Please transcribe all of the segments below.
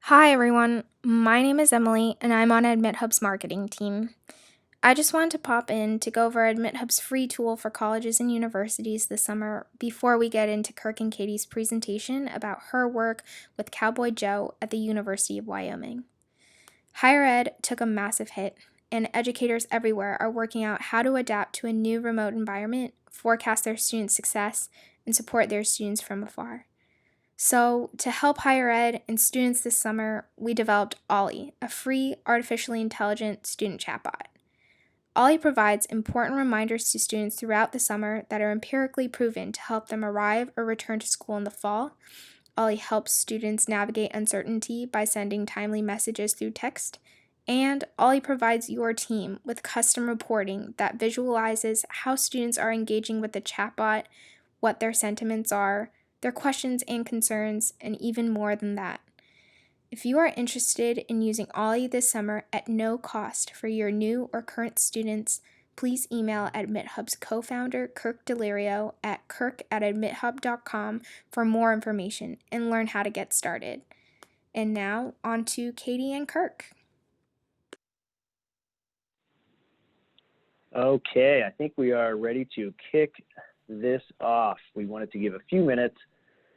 Hi, everyone. My name is Emily, and I'm on AdmitHub's marketing team. I just wanted to pop in to go over AdmitHub's free tool for colleges and universities this summer before we get into Kirk and Katie's presentation about her work with Cowboy Joe at the University of Wyoming. Higher ed took a massive hit, and educators everywhere are working out how to adapt to a new remote environment, forecast their students' success, and support their students from afar. So, to help higher ed and students this summer, we developed Ollie, a free artificially intelligent student chatbot. Ollie provides important reminders to students throughout the summer that are empirically proven to help them arrive or return to school in the fall. Ollie helps students navigate uncertainty by sending timely messages through text. And Ollie provides your team with custom reporting that visualizes how students are engaging with the chatbot, what their sentiments are, their questions and concerns, and even more than that. If you are interested in using Ollie this summer at no cost for your new or current students, please email AdmitHub's co-founder, Kirk Daulerio, at kirk@admithub.com for more information and learn how to get started. And now, on to Katie and Kirk. Okay, I think we are ready to kick this off. We wanted to give a few minutes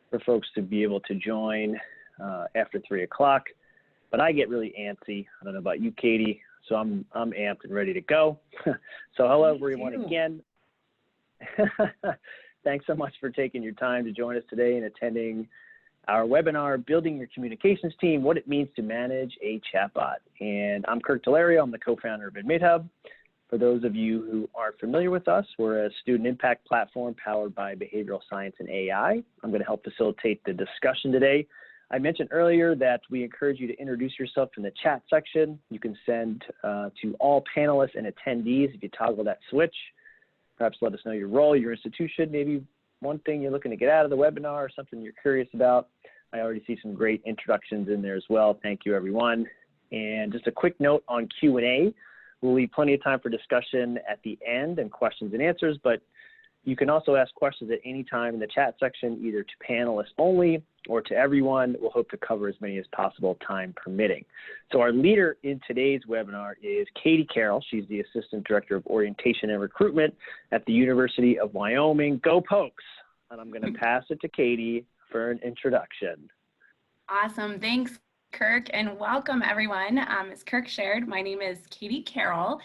for folks to be able to join after 3 o'clock, but I get really antsy. I don't know about you, Katie, so I'm amped and ready to go. So hello, everyone, again. Thanks so much for taking your time to join us today and attending our webinar, Building Your Communications Team, What It Means to Manage a Chatbot. And I'm Kirk Daulerio. I'm the co-founder of AdmitHub. For those of you who aren't familiar with us, we're a student impact platform powered by behavioral science and AI. I'm going to help facilitate the discussion today. I mentioned earlier that we encourage you to introduce yourself in the chat section. You can send to all panelists and attendees if you toggle that switch. Perhaps let us know your role, your institution, maybe one thing you're looking to get out of the webinar or something you're curious about. I already see some great introductions in there as well. Thank you, everyone. And just a quick note on Q&A. We'll leave plenty of time for discussion at the end and questions and answers, but you can also ask questions at any time in the chat section, either to panelists only or to everyone. We'll hope to cover as many as possible, time permitting. So our leader in today's webinar is Katie Carroll. She's the Assistant Director of Orientation and Recruitment at the University of Wyoming. Go Pokes! And I'm going to pass it to Katie for an introduction. Awesome. Thanks, Kirk, and welcome everyone. As Kirk shared, my name is Katie Carroll,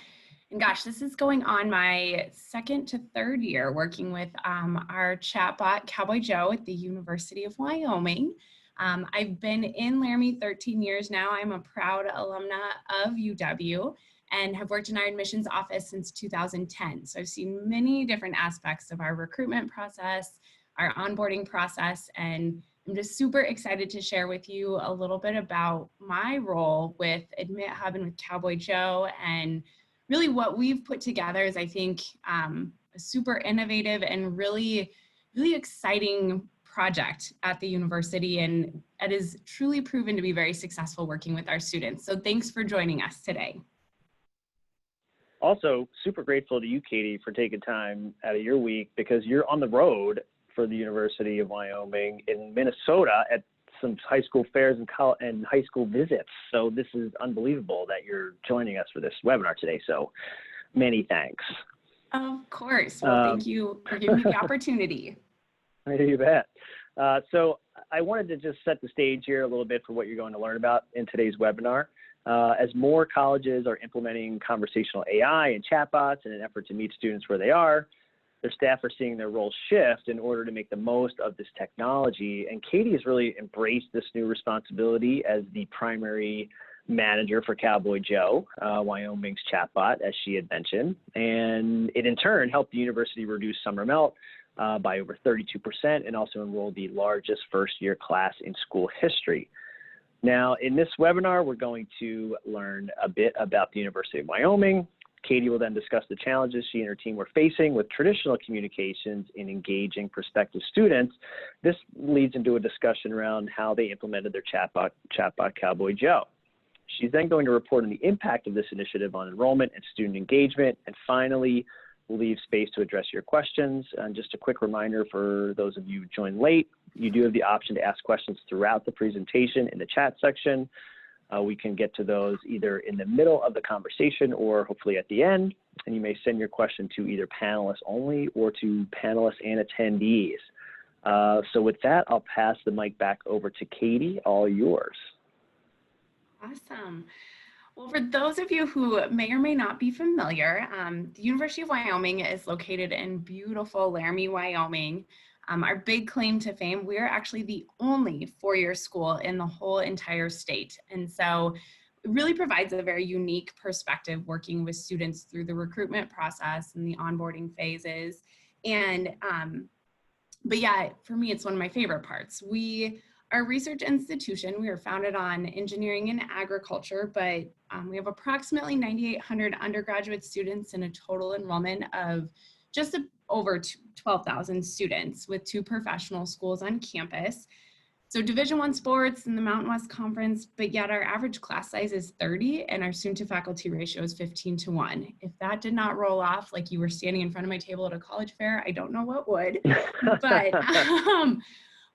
and gosh, this is going on my second to third year working with our chatbot Cowboy Joe at the University of Wyoming. I've been in Laramie 13 years now. I'm a proud alumna of UW and have worked in our admissions office since 2010. So I've seen many different aspects of our recruitment process, our onboarding process, and I'm just super excited to share with you a little bit about my role with AdmitHub and with Cowboy Joe, and really what we've put together is, I think, a super innovative and really exciting project at the university, and it is truly proven to be very successful working with our students. So thanks for joining us today. Also, super grateful to you, Katie, for taking time out of your week because you're on the road for the University of Wyoming in Minnesota at some high school fairs and high school visits. So this is unbelievable that you're joining us for this webinar today. So many thanks. Of course. Well, thank you for giving me the opportunity. You bet. So I wanted to just set the stage here a little bit for what you're going to learn about in today's webinar. As more colleges are implementing conversational AI and chatbots in an effort to meet students where they are, their staff are seeing their role shift in order to make the most of this technology. And Katie has really embraced this new responsibility as the primary manager for Cowboy Joe, Wyoming's chatbot, as she had mentioned. And it in turn helped the university reduce summer melt by over 32% and also enrolled the largest first-year class in school history. Now, in this webinar, we're going to learn a bit about the University of Wyoming. Katie will then discuss the challenges she and her team were facing with traditional communications in engaging prospective students. This leads into a discussion around how they implemented their chatbot Cowboy Joe. She's then going to report on the impact of this initiative on enrollment and student engagement. And finally, We'll leave space to address your questions. And just a quick reminder for those of you who joined late, you do have the option to ask questions throughout the presentation in the chat section. We can get to those either in the middle of the conversation or hopefully at the end. And you may send your question to either panelists only or to panelists and attendees. So with that, I'll pass the mic back over to Katie. All yours. Awesome. Well, for those of you who may or may not be familiar, the University of Wyoming is located in beautiful Laramie, Wyoming. Our big claim to fame, we're actually the only four-year school in the whole entire state. And so it really provides a very unique perspective working with students through the recruitment process and the onboarding phases. And, but yeah, for me, it's one of my favorite parts. We are a research institution. We were founded on engineering and agriculture, but we have approximately 9,800 undergraduate students and a total enrollment of just over 12,000 students with 2 professional schools on campus. So Division I sports in the Mountain West Conference, but yet our average class size is 30 and our student to faculty ratio is 15:1. If that did not roll off like you were standing in front of my table at a college fair, I don't know what would. But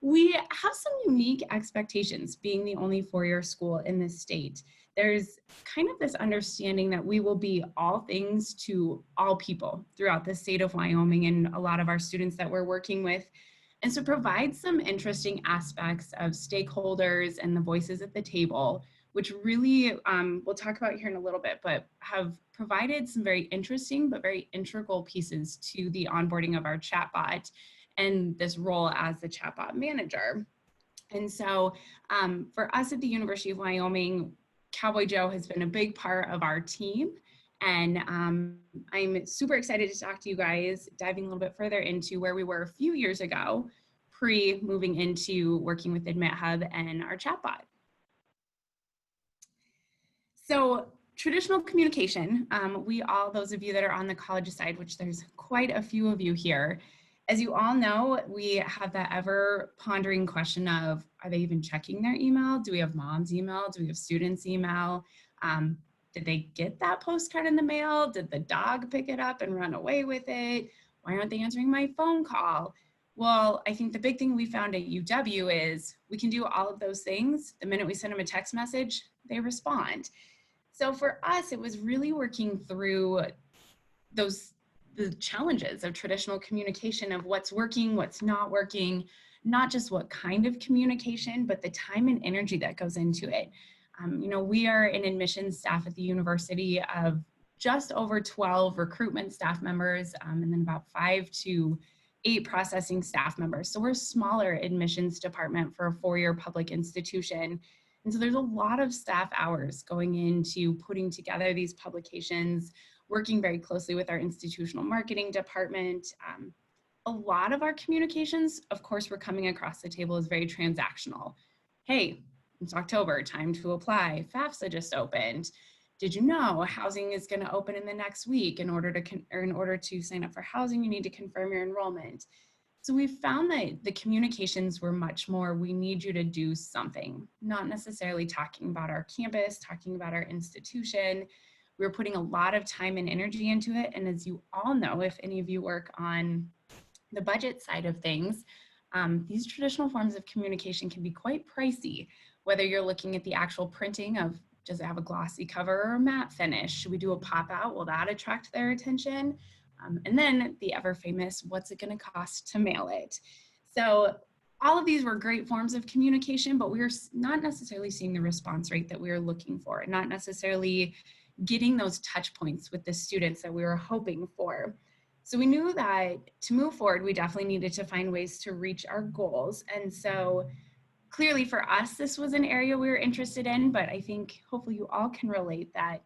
we have some unique expectations being the only four-year school in this state. There's kind of this understanding that we will be all things to all people throughout the state of Wyoming and a lot of our students that we're working with. And so provide some interesting aspects of stakeholders and the voices at the table, which really we'll talk about here in a little bit, but have provided some very interesting but very integral pieces to the onboarding of our chatbot and this role as the chatbot manager. And so for us at the University of Wyoming, Cowboy Joe has been a big part of our team. And I'm super excited to talk to you guys, diving a little bit further into where we were a few years ago, pre-moving into working with AdmitHub and our chatbot. So traditional communication, those of you that are on the college side, which there's quite a few of you here, as you all know, we have that ever pondering question of, are they even checking their email? Do we have mom's email? Do we have students' email? Did they get that postcard in the mail? Did the dog pick it up and run away with it? Why aren't they answering my phone call? Well, I think the big thing we found at UW is we can do all of those things. The minute we send them a text message, they respond. So for us, it was really working through the challenges of traditional communication of what's working, what's not working, not just what kind of communication, but the time and energy that goes into it. We are an admissions staff at the university of just over 12 recruitment staff members, and then about 5 to 8 processing staff members. So we're a smaller admissions department for a four-year public institution. And so there's a lot of staff hours going into putting together these publications, working very closely with our institutional marketing department. A lot of our communications, of course, we're coming across the table is very transactional. Hey, it's October, time to apply. FAFSA just opened. Did you know housing is going to open in the next week? In order to sign up for housing, you need to confirm your enrollment. So we found that the communications were much more, we need you to do something, not necessarily talking about our campus, talking about our institution. We were putting a lot of time and energy into it. And as you all know, if any of you work on the budget side of things, these traditional forms of communication can be quite pricey, whether you're looking at the actual printing of, does it have a glossy cover or a matte finish? Should we do a pop out? Will that attract their attention? And then the ever famous, what's it going to cost to mail it? So all of these were great forms of communication, but we were not necessarily seeing the response rate that we were looking for, not necessarily getting those touch points with the students that we were hoping for. So we knew that to move forward, we definitely needed to find ways to reach our goals. And so clearly for us, this was an area we were interested in, but I think hopefully you all can relate that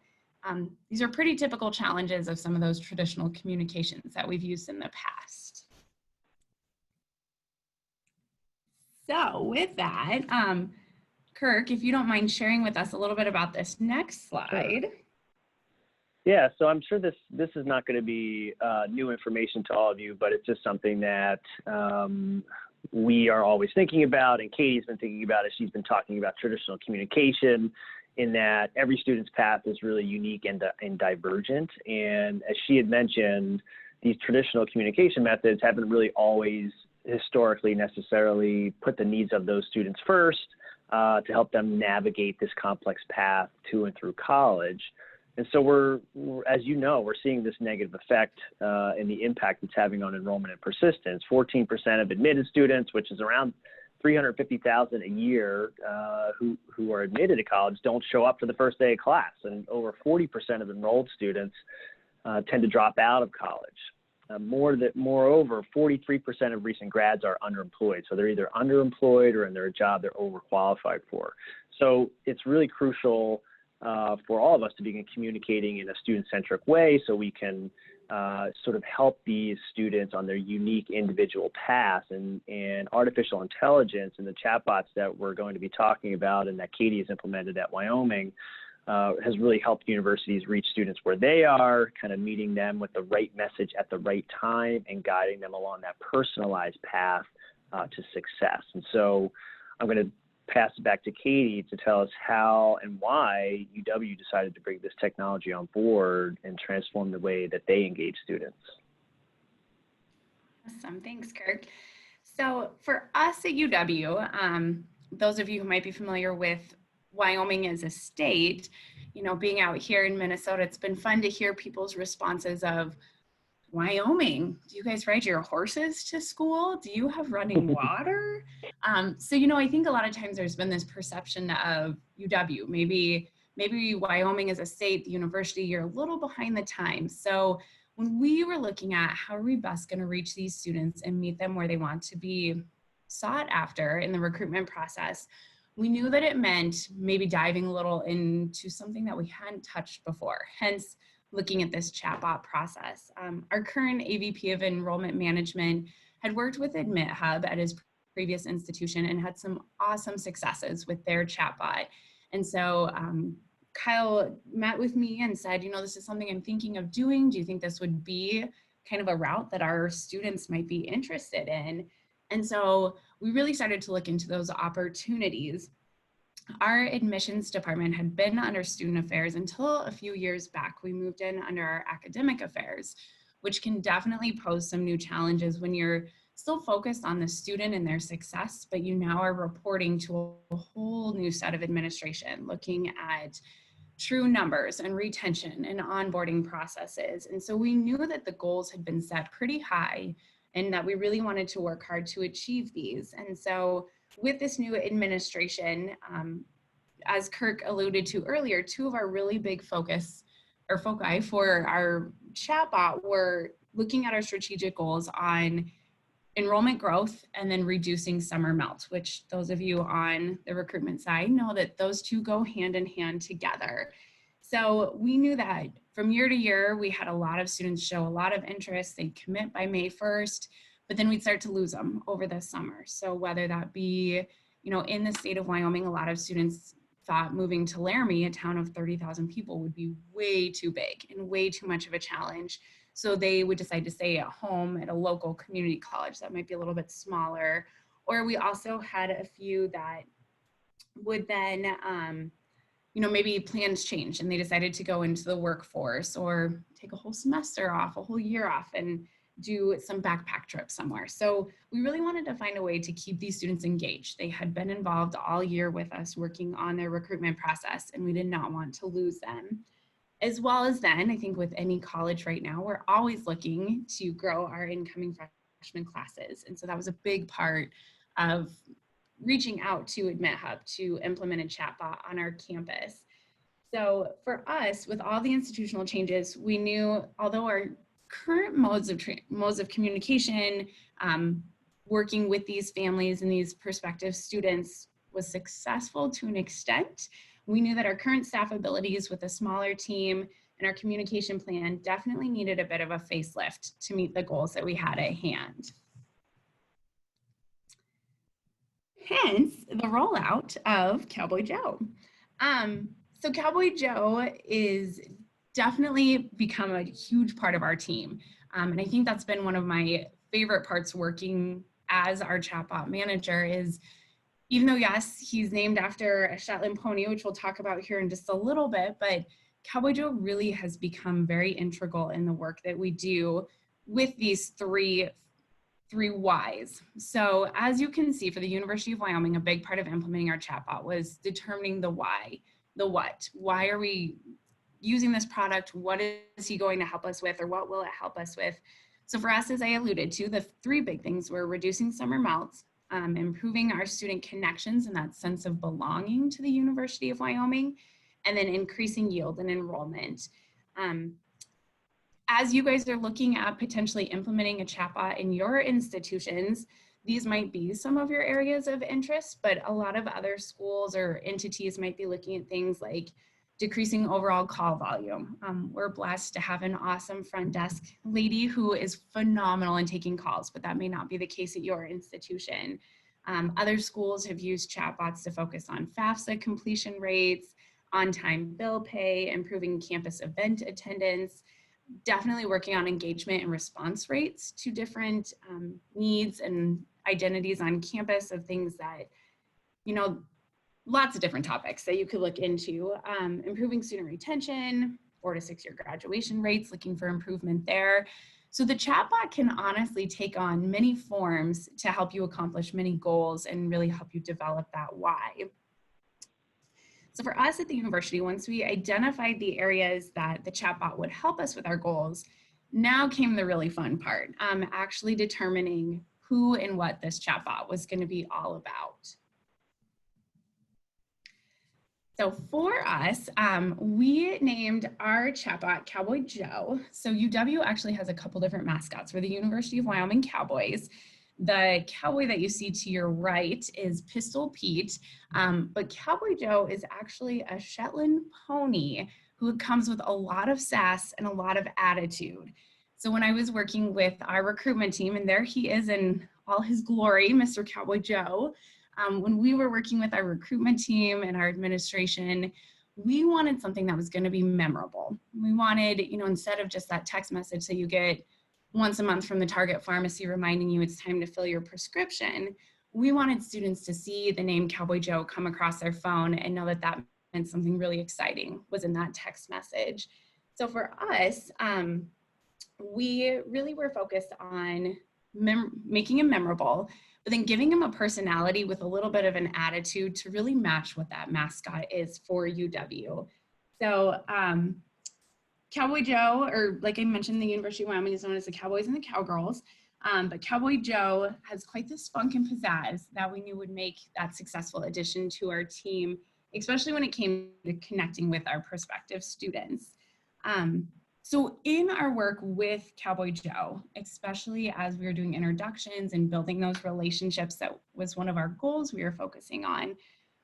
these are pretty typical challenges of some of those traditional communications that we've used in the past. So with that, Kirk, if you don't mind sharing with us a little bit about this next slide. Sure. Yeah, so I'm sure this is not going to be new information to all of you, but it's just something that we are always thinking about, and Katie's been thinking about as she's been talking about traditional communication, in that every student's path is really unique and divergent. And as she had mentioned, these traditional communication methods haven't really always historically necessarily put the needs of those students first to help them navigate this complex path to and through college. And so we're as you know, we're seeing this negative effect in the impact it's having on enrollment and persistence. 14% of admitted students, which is around 350,000 a year who are admitted to college, don't show up for the first day of class. And over 40% of enrolled students tend to drop out of college. Moreover, 43% of recent grads are underemployed. So they're either underemployed or in their job they're overqualified for. So it's really crucial for all of us to begin communicating in a student-centric way so we can sort of help these students on their unique individual paths. And artificial intelligence and the chatbots that we're going to be talking about and that Katie has implemented at Wyoming has really helped universities reach students where they are, kind of meeting them with the right message at the right time and guiding them along that personalized path to success. And so I'm going to pass it back to Katie to tell us how and why UW decided to bring this technology on board and transform the way that they engage students. Awesome, thanks, Kirk. So for us at UW, those of you who might be familiar with Wyoming as a state, you know, being out here in Minnesota, it's been fun to hear people's responses of, Wyoming, do you guys ride your horses to school? Do you have running water? So, you know, I think a lot of times there's been this perception of UW, maybe Wyoming as a state, the university, you're a little behind the times. So when we were looking at how are we best going to reach these students and meet them where they want to be sought after in the recruitment process, we knew that it meant maybe diving a little into something that we hadn't touched before, hence looking at this chatbot process. Our current AVP of Enrollment Management had worked with AdmitHub at his previous institution and had some awesome successes with their chatbot. And so Kyle met with me and said, you know, this is something I'm thinking of doing. Do you think this would be kind of a route that our students might be interested in? And so we really started to look into those opportunities. Our admissions department had been under student affairs until a few years back. We moved in under our academic affairs, which can definitely pose some new challenges when you're still focused on the student and their success, but you now are reporting to a whole new set of administration, looking at true numbers and retention and onboarding processes. And so we knew that the goals had been set pretty high and that we really wanted to work hard to achieve these. And so with this new administration, as Kirk alluded to earlier, two of our really big foci for our chatbot were looking at our strategic goals on enrollment growth and then reducing summer melt, which those of you on the recruitment side know that those two go hand in hand together. So we knew that from year to year, we had a lot of students show a lot of interest. They'd commit by May 1st, but then we'd start to lose them over the summer. So whether that be, you know, in the state of Wyoming, a lot of students thought moving to Laramie, a town of 30,000 people, would be way too big and way too much of a challenge. So they would decide to stay at home at a local community college that might be a little bit smaller. Or we also had a few that would then, you know, maybe plans changed and they decided to go into the workforce or take a whole semester off, a whole year off, and do some backpack trip somewhere. So we really wanted to find a way to keep these students engaged. They had been involved all year with us working on their recruitment process, and we did not want to lose them. As well as then, I think with any college right now, we're always looking to grow our incoming freshman classes. And so that was a big part of reaching out to AdmitHub to implement a chatbot on our campus. So for us, with all the institutional changes, we knew, although our current modes of communication, working with these families and these prospective students was successful to an extent, we knew that our current staff abilities with a smaller team and our communication plan definitely needed a bit of a facelift to meet the goals that we had at hand. Hence the rollout of Cowboy Joe. So Cowboy Joe is definitely become a huge part of our team. And I think that's been one of my favorite parts working as our chatbot manager is, even though yes, he's named after a Shetland pony, which we'll talk about here in just a little bit, but Cowboy Joe really has become very integral in the work that we do with these three whys. So as you can see, for the University of Wyoming, a big part of implementing our chatbot was determining the why, the what. Why are we using this product? What is he going to help us with, or what will it help us with? So for us, as I alluded to, the three big things were reducing summer melts, improving our student connections and that sense of belonging to the University of Wyoming, and then increasing yield and enrollment. As you guys are looking at potentially implementing a chatbot in your institutions, these might be some of your areas of interest, but a lot of other schools or entities might be looking at things like decreasing overall call volume. We're blessed to have an awesome front desk lady who is phenomenal in taking calls, but that may not be the case at your institution. Other schools have used chatbots to focus on FAFSA completion rates, on-time bill pay, improving campus event attendance, definitely working on engagement and response rates to different needs and identities on campus of things that, lots of different topics that you could look into. Improving student retention, 4 to 6 year graduation rates, looking for improvement there. So the chatbot can honestly take on many forms to help you accomplish many goals and really help you develop that why. So for us at the university, once we identified the areas that the chatbot would help us with our goals, now came the really fun part, actually determining who and what this chatbot was going to be all about. So for us, we named our chatbot Cowboy Joe. So UW actually has a couple different mascots. We're the University of Wyoming Cowboys. The cowboy that you see to your right is Pistol Pete, but Cowboy Joe is actually a Shetland pony who comes with a lot of sass and a lot of attitude. So when I was working with our recruitment team, and there he is in all his glory, Mr. Cowboy Joe, when we were working with our recruitment team and our administration, we wanted something that was going to be memorable. We wanted, instead of just that text message that you get once a month from the Target pharmacy reminding you it's time to fill your prescription, we wanted students to see the name Cowboy Joe come across their phone and know that that meant something really exciting was in that text message. So for us, we really were focused on making him memorable, but then giving him a personality with a little bit of an attitude to really match what that mascot is for UW. So Cowboy Joe, or like I mentioned, the University of Wyoming is known as the Cowboys and the Cowgirls, but Cowboy Joe has quite this funk and pizzazz that we knew would make that successful addition to our team, especially when it came to connecting with our prospective students. So in our work with Cowboy Joe, especially as we were doing introductions and building those relationships, that was one of our goals we were focusing on,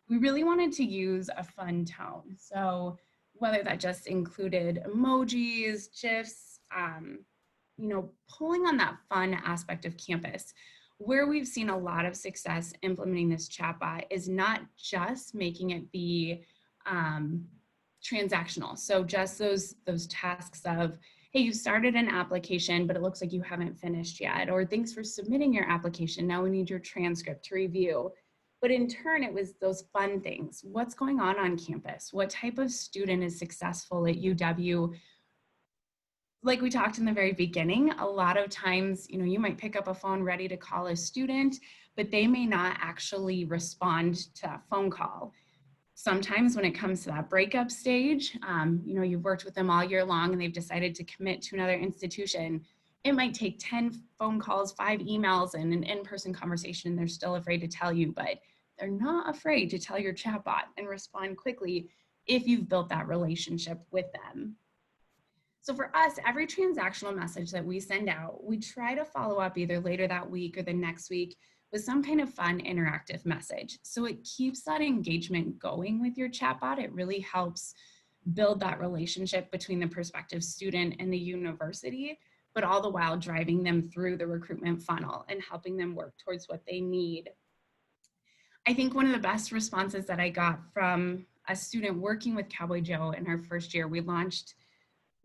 we really wanted to use a fun tone. So whether that just included emojis, GIFs, pulling on that fun aspect of campus. Where we've seen a lot of success implementing this chatbot is not just making it be transactional. So just those tasks of, hey, you started an application, but it looks like you haven't finished yet, or thanks for submitting your application. Now we need your transcript to review. But in turn, it was those fun things. What's going on campus? What type of student is successful at UW? Like we talked in the very beginning, a lot of times, you might pick up a phone ready to call a student, but they may not actually respond to that phone call. Sometimes when it comes to that breakup stage, you've worked with them all year long and they've decided to commit to another institution. It might take 10 phone calls, 5 emails, and an in-person conversation. They're still afraid to tell you, but they're not afraid to tell your chatbot and respond quickly if you've built that relationship with them. So for us, every transactional message that we send out, we try to follow up either later that week or the next week with some kind of fun interactive message. So it keeps that engagement going with your chatbot. It really helps build that relationship between the prospective student and the university, but all the while driving them through the recruitment funnel and helping them work towards what they need. I think one of the best responses that I got from a student working with Cowboy Joe in our first year, we launched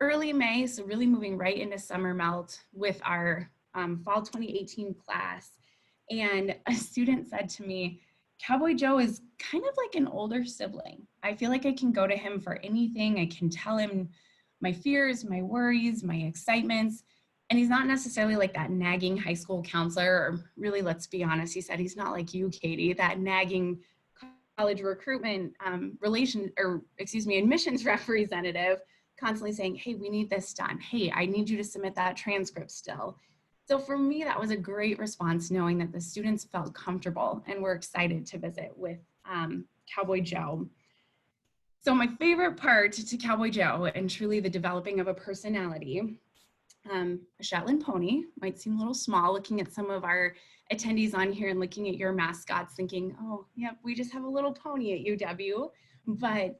early May, so really moving right into summer melt with our fall 2018 class. And a student said to me, Cowboy Joe is kind of like an older sibling. I feel like I can go to him for anything. I can tell him my fears, my worries, my excitements. And he's not necessarily like that nagging high school counselor, or really, let's be honest, he said he's not like you, Katie, that nagging college recruitment admissions representative constantly saying, hey, we need this done. Hey, I need you to submit that transcript still. So for me, that was a great response, knowing that the students felt comfortable and were excited to visit with Cowboy Joe. So my favorite part to Cowboy Joe, and truly the developing of a personality, a Shetland pony might seem a little small looking at some of our attendees on here and looking at your mascots thinking, oh, yep, we just have a little pony at UW. But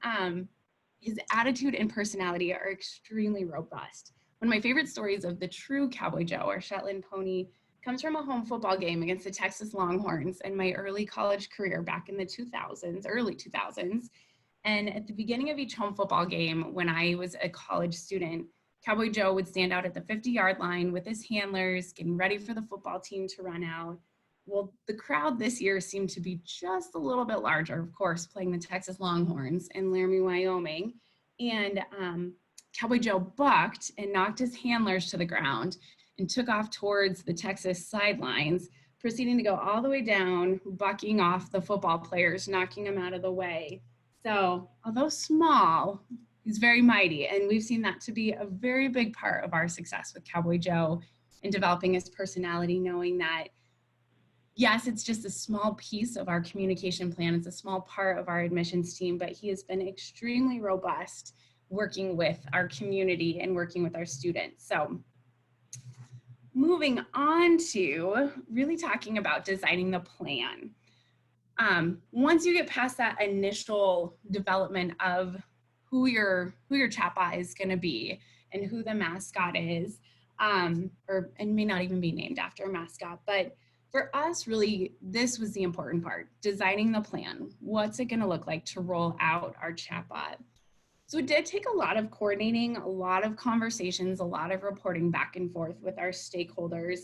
his attitude and personality are extremely robust. One of my favorite stories of the true Cowboy Joe, or Shetland pony, comes from a home football game against the Texas Longhorns in my early college career back in the early 2000s. And at the beginning of each home football game, when I was a college student, Cowboy Joe would stand out at the 50-yard line with his handlers, getting ready for the football team to run out. Well, the crowd this year seemed to be just a little bit larger, of course, playing the Texas Longhorns in Laramie, Wyoming. And Cowboy Joe bucked and knocked his handlers to the ground and took off towards the Texas sidelines, proceeding to go all the way down, bucking off the football players, knocking them out of the way. So, although small, he's very mighty, and we've seen that to be a very big part of our success with Cowboy Joe in developing his personality, knowing that, yes, it's just a small piece of our communication plan. It's a small part of our admissions team, but he has been extremely robust working with our community and working with our students. So moving on to really talking about designing the plan. Once you get past that initial development of who your chatbot is going to be and who the mascot is, and may not even be named after a mascot, but for us, really, this was the important part, designing the plan. What's it going to look like to roll out our chatbot? So it did take a lot of coordinating, a lot of conversations, a lot of reporting back and forth with our stakeholders.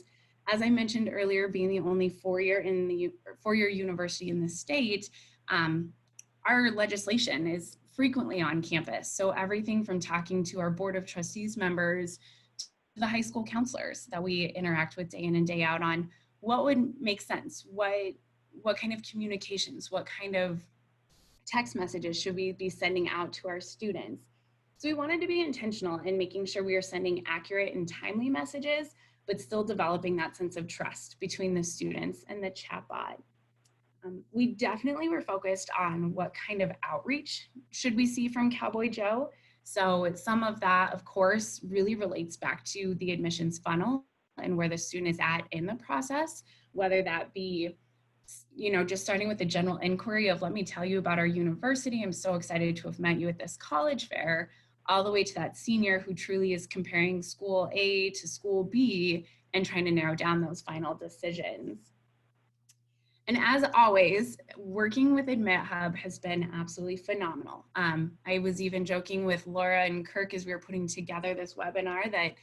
As I mentioned earlier, being the only four-year university in the state, our legislation is frequently on campus. So everything from talking to our Board of Trustees members to the high school counselors that we interact with day in and day out on what would make sense, what kind of communications, what kind of text messages should we be sending out to our students. So we wanted to be intentional in making sure we are sending accurate and timely messages, but still developing that sense of trust between the students and the chatbot. We definitely were focused on what kind of outreach should we see from Cowboy Joe. So some of that, of course, really relates back to the admissions funnel and where the student is at in the process, whether that be, just starting with the general inquiry of, let me tell you about our university. I'm so excited to have met you at this college fair, all the way to that senior who truly is comparing school A to school B and trying to narrow down those final decisions. And as always, working with AdmitHub has been absolutely phenomenal. I was even joking with Laura and Kirk as we were putting together this webinar that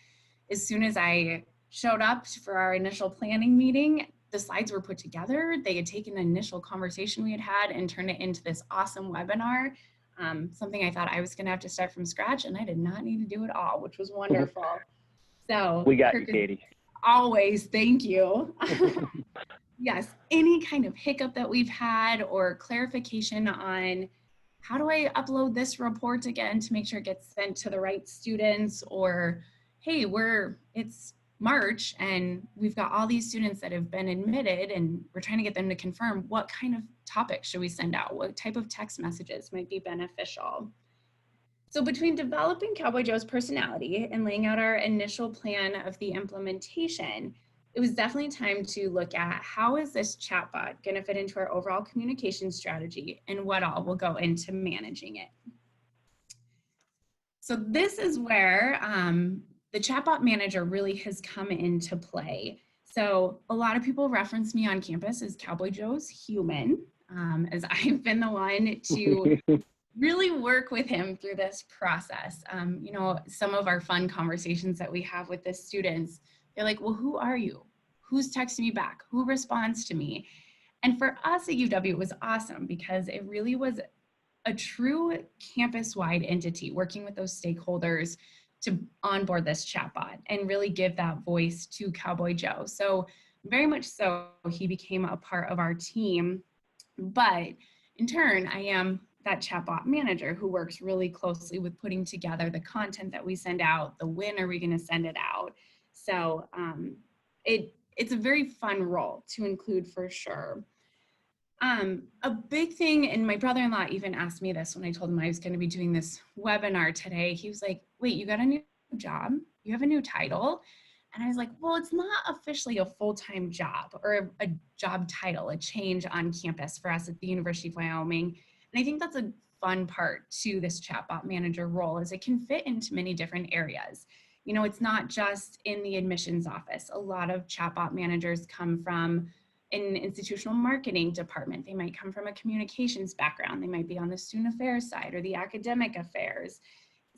as soon as I showed up for our initial planning meeting, the slides were put together. They had taken an initial conversation we had and turned it into this awesome webinar, something I thought I was going to have to start from scratch, and I did not need to do it all, which was wonderful. So we got Kirk, you, Katie. Always, thank you. Yes, any kind of hiccup that we've had or clarification on how do I upload this report again to make sure it gets sent to the right students, or hey, it's March and we've got all these students that have been admitted and we're trying to get them to confirm what kind of topics should we send out, what type of text messages might be beneficial. So between developing Cowboy Joe's personality and laying out our initial plan of the implementation, it was definitely time to look at how is this chatbot going to fit into our overall communication strategy and what all will go into managing it. So this is where the chatbot manager really has come into play. So a lot of people reference me on campus as Cowboy Joe's human, as I've been the one to really work with him through this process. Some of our fun conversations that we have with the students, they're like, well, who are you? Who's texting me back? Who responds to me? And for us at UW, it was awesome because it really was a true campus-wide entity working with those stakeholders to onboard this chatbot and really give that voice to Cowboy Joe. So very much so, he became a part of our team. But in turn, I am that chatbot manager who works really closely with putting together the content that we send out, the when are we going to send it out. So it's a very fun role to include for sure. A big thing, and my brother-in-law even asked me this when I told him I was going to be doing this webinar today. He was like, wait, you got a new job? You have a new title? And I was like, well, it's not officially a full-time job or a job title, a change on campus for us at the University of Wyoming. And I think that's a fun part to this chatbot manager role is it can fit into many different areas. You know, it's not just in the admissions office. A lot of chatbot managers come from an institutional marketing department. They might come from a communications background. They might be on the student affairs side or the academic affairs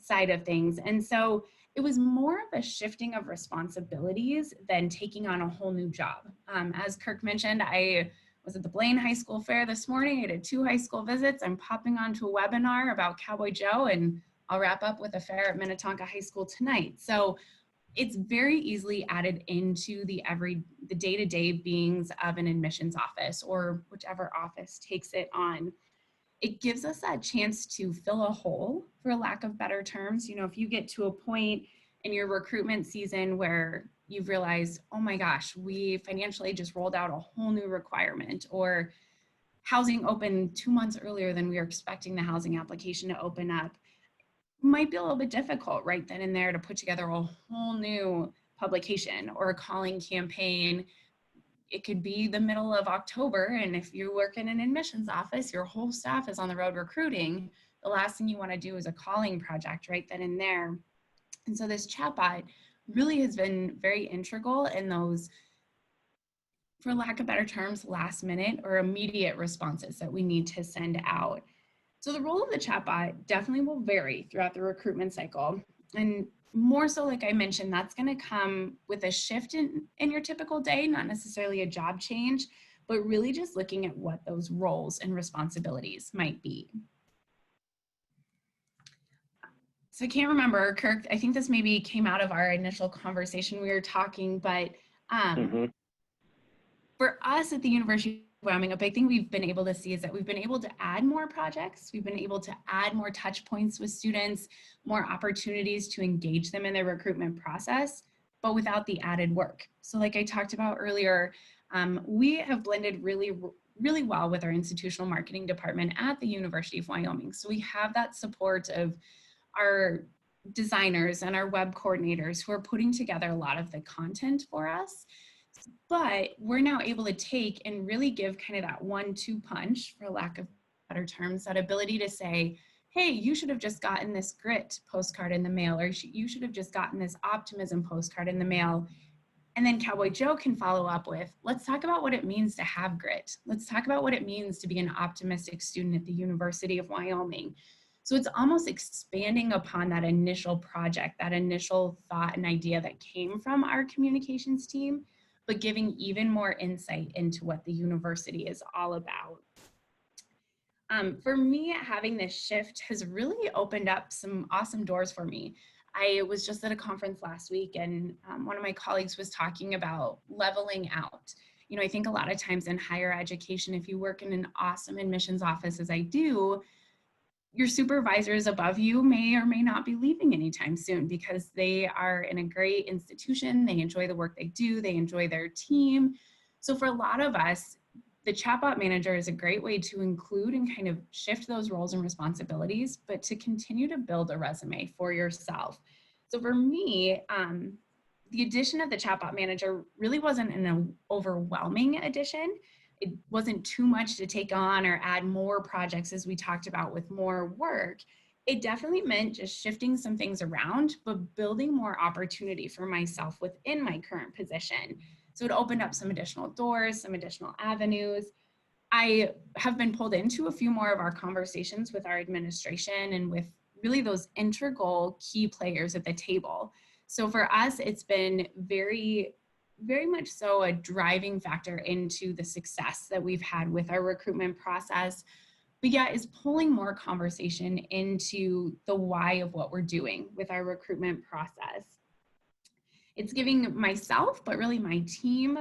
side of things. And so it was more of a shifting of responsibilities than taking on a whole new job. As Kirk mentioned, I was at the Blaine High School Fair this morning. I did 2 high school visits. I'm popping onto a webinar about Cowboy Joe, and I'll wrap up with a fair at Minnetonka High School tonight. So it's very easily added into the day-to-day beings of an admissions office or whichever office takes it on. It gives us that chance to fill a hole, for lack of better terms. You know, if you get to a point in your recruitment season where you've realized, oh my gosh, we financially just rolled out a whole new requirement, or housing opened 2 months earlier than we were expecting the housing application to open up, might be a little bit difficult right then and there to put together a whole new publication or a calling campaign. It could be the middle of October, and if you work in an admissions office, your whole staff is on the road recruiting. The last thing you want to do is a calling project right then and there. And so this chatbot really has been very integral in those, for lack of better terms, last minute or immediate responses that we need to send out. So the role of the chatbot definitely will vary throughout the recruitment cycle. And more so, like I mentioned, that's going to come with a shift in your typical day, not necessarily a job change, but really just looking at what those roles and responsibilities might be. So I can't remember, Kirk, I think this maybe came out of our initial conversation we were talking, but for us at the University of Wyoming, a big thing we've been able to see is that we've been able to add more projects. We've been able to add more touch points with students, more opportunities to engage them in their recruitment process, but without the added work. So like I talked about earlier, we have blended really well with our institutional marketing department at the University of Wyoming. So we have that support of our designers and our web coordinators who are putting together a lot of the content for us. But we're now able to take and really give kind of that 1-2 punch, for lack of better terms, that ability to say, hey, you should have just gotten this grit postcard in the mail, or you should have just gotten this optimism postcard in the mail. And then Cowboy Joe can follow up with, let's talk about what it means to have grit. Let's talk about what it means to be an optimistic student at the University of Wyoming. So it's almost expanding upon that initial project, that initial thought and idea that came from our communications team, but giving even more insight into what the university is all about. For me, having this shift has really opened up some awesome doors for me. I was just at a conference last week, and one of my colleagues was talking about leveling out. You know, I think a lot of times in higher education, if you work in an awesome admissions office, as I do, your supervisors above you may or may not be leaving anytime soon because they are in a great institution. They enjoy the work they do. They enjoy their team. So for a lot of us, the chatbot manager is a great way to include and kind of shift those roles and responsibilities, but to continue to build a resume for yourself. So for me, the addition of the chatbot manager really wasn't an overwhelming addition. It wasn't too much to take on or add more projects, as we talked about, with more work. It definitely meant just shifting some things around, but building more opportunity for myself within my current position. So it opened up some additional doors, some additional avenues. I have been pulled into a few more of our conversations with our administration and with really those integral key players at the table. So for us, it's been very much so a driving factor into the success that we've had with our recruitment process, but yeah, is pulling more conversation into the why of what we're doing with our recruitment process. It's giving myself, but really my team,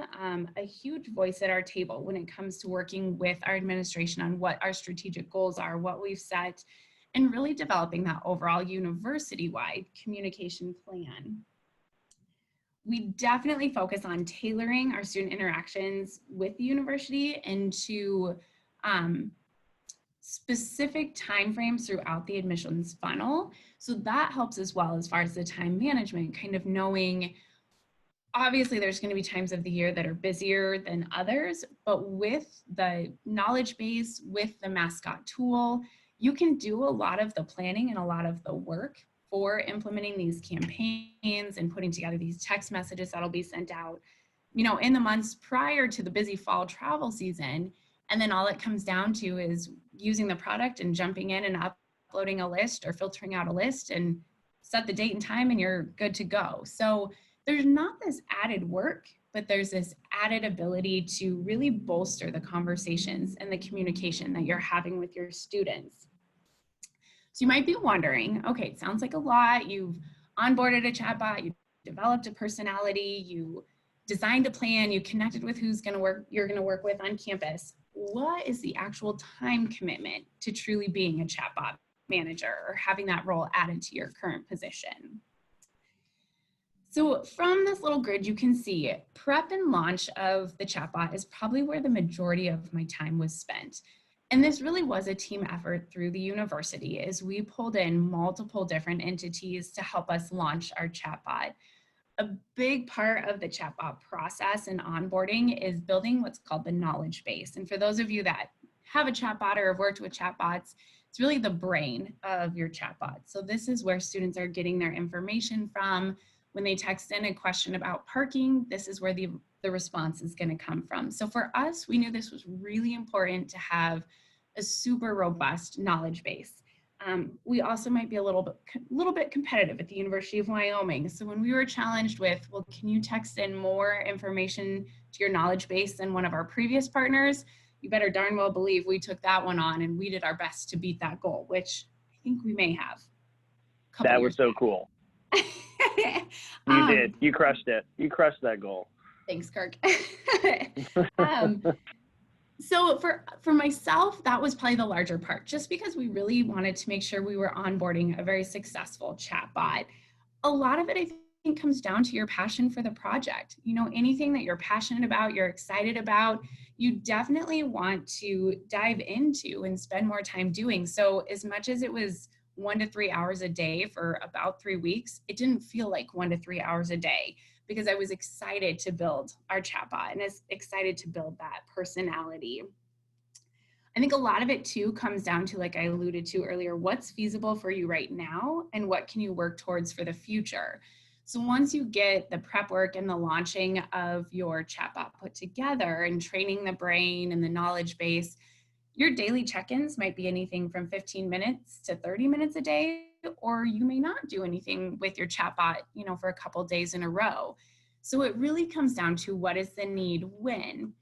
a huge voice at our table when it comes to working with our administration on what our strategic goals are, what we've set, and really developing that overall university-wide communication plan. We definitely focus on tailoring our student interactions with the university into specific timeframes throughout the admissions funnel. So that helps as well as far as the time management, kind of knowing, obviously there's going to be times of the year that are busier than others, but with the knowledge base, with the mascot tool, you can do a lot of the planning and a lot of the work for implementing these campaigns and putting together these text messages that'll be sent out, in the months prior to the busy fall travel season. And then all it comes down to is using the product and jumping in and uploading a list or filtering out a list and set the date and time and you're good to go. So there's not this added work, but there's this added ability to really bolster the conversations and the communication that you're having with your students. So you might be wondering, okay, it sounds like a lot. You've onboarded a chatbot, you developed a personality, you designed a plan, you connected with who's going to work, you're going to work with on campus. What is the actual time commitment to truly being a chatbot manager or having that role added to your current position? So from this little grid, you can see prep and launch of the chatbot is probably where the majority of my time was spent. And this really was a team effort through the university as we pulled in multiple different entities to help us launch our chatbot. A big part of the chatbot process and onboarding is building what's called the knowledge base. And for those of you that have a chatbot or have worked with chatbots, it's really the brain of your chatbot. So this is where students are getting their information from. When they text in a question about parking, this is where the response is going to come from. So for us, we knew this was really important to have a super robust knowledge base. We also might be a little bit competitive at the University of Wyoming. So when we were challenged with, well, can you text in more information to your knowledge base than one of our previous partners? You better darn well believe we took that one on and we did our best to beat that goal, which I think we may have. That was so cool. You did. You crushed it. You crushed that goal. Thanks, Kirk. So for myself, that was probably the larger part, just because we really wanted to make sure we were onboarding a very successful chatbot. A lot of it, I think, comes down to your passion for the project. Anything that you're passionate about, you're excited about, you definitely want to dive into and spend more time doing. So as much as it was 1 to 3 hours a day for about 3 weeks, it didn't feel like 1 to 3 hours a day because I was excited to build our chatbot and excited to build that personality. I think a lot of it too comes down to, like I alluded to earlier, what's feasible for you right now and what can you work towards for the future. So once you get the prep work and the launching of your chatbot put together and training the brain and the knowledge base, your daily check-ins might be anything from 15 minutes to 30 minutes a day, or you may not do anything with your chatbot, for a couple days in a row. So it really comes down to what is the need when.